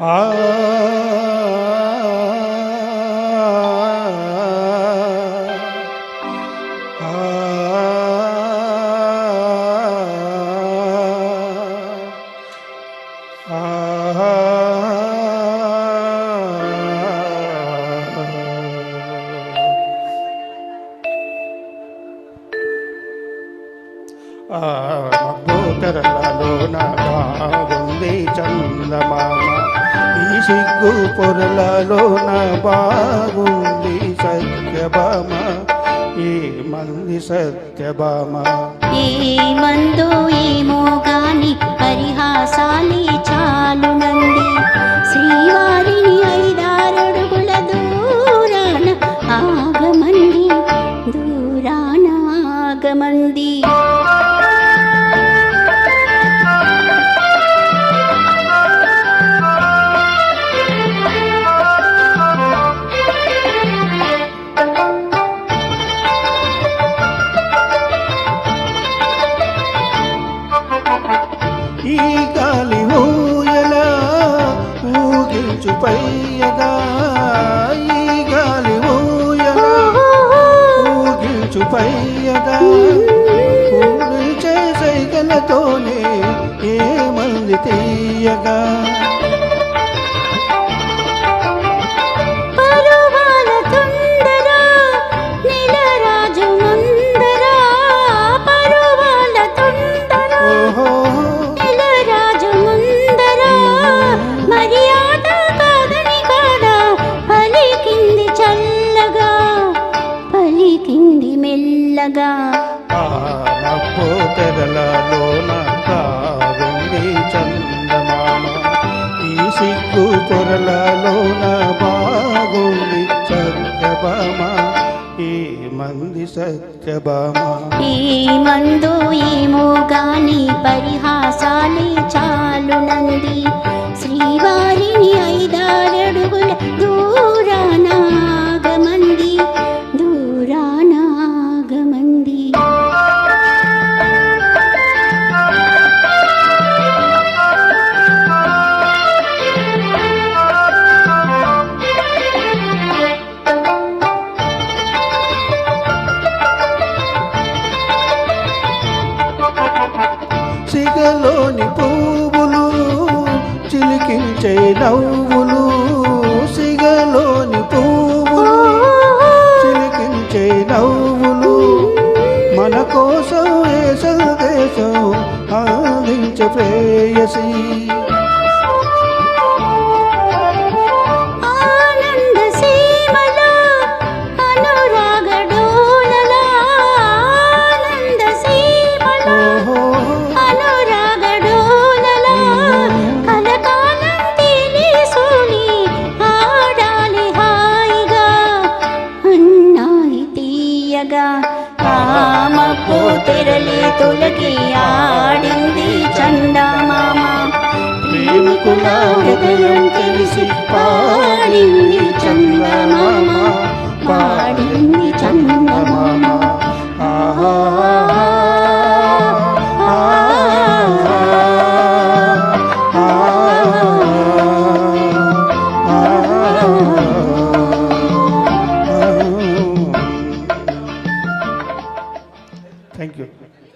ఆ మబ్బుతెరలలో బాగుంది చందమామ, ఈ సిగ్గు పొరలలో బాగుంది సత్యభామ, ఈ మంది సత్యభామ. ఏ మందో ఏమో గాని పరిహాసాలే చాలునంది, శ్రీవారిని 5-6 అడుగుల దూరాన ఆగమంది, దూరాన ఆగమంది. ఈ గాలి ఊయలా ఊగించు పయ్యగా, ఈ గాలి ఊయలా ఊగించు పయ్యగా, ఊరించే సైగలతోనే ఏమంది తీయగా. మెల్లగా మబ్బుతెరలలో బాగుంది చందమామ, ఈ సిగ్గు పొరలలో బాగుంది సత్యభామ, ఈ మంది సత్యభామ. ఈ మందు ఏమో గాని పరిహాసాలే చాలునంది, శ్రీవారిని 5-6 అడుగుల దూరాన ఆగమంది, దూరాన ఆగమంది. సిగలోని పువ్వులు చిలికించే నవ్వులు, సిగలోని పువ్వులు చిలికించే నవ్వులు, మన కోసం ఏ సందేశం అందించే ప్రేయసి. మబ్బుతెరలే తొలగి ఆడింది చందమామ, ప్రేమికుల హృదయం తెలిసి పాడింది చందమామ, పాడింది చందమామ.